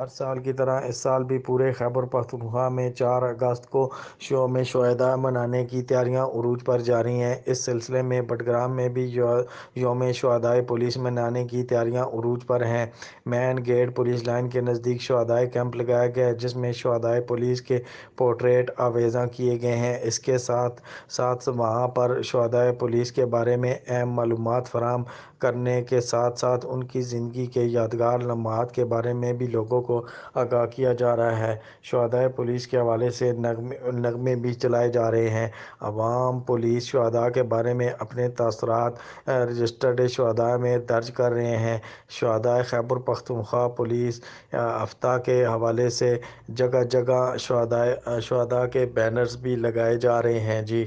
ہر سال کی طرح اس سال بھی پورے خیبر پختونخوا میں 4 اگست کو یوم شہداء منانے کی تیاریاں عروج پر جاری ہیں۔ اس سلسلے میں بٹگرام میں بھی یوم شہداء پولیس منانے کی تیاریاں عروج پر ہیں۔ مین گیٹ پولیس لائن کے نزدیک شہداء کیمپ لگایا گیا ہے، جس میں شہداء پولیس کے پورٹریٹ آویزاں کیے گئے ہیں۔ اس کے ساتھ ساتھ وہاں پر شہداء پولیس کے بارے میں اہم معلومات فراہم کرنے کے ساتھ ساتھ ان کی زندگی کے یادگار لمحات کے بارے میں بھی لوگوں کو آگاہ کیا جا رہا ہے۔ شہداء پولیس کے حوالے سے نغمے بھی چلائے جا رہے ہیں۔ عوام پولیس شہداء کے بارے میں اپنے تاثرات رجسٹرڈ شہداء میں درج کر رہے ہیں۔ شہداء خیبر پختونخوا پولیس ہفتہ کے حوالے سے جگہ جگہ شہداء کے بینرز بھی لگائے جا رہے ہیں۔ جی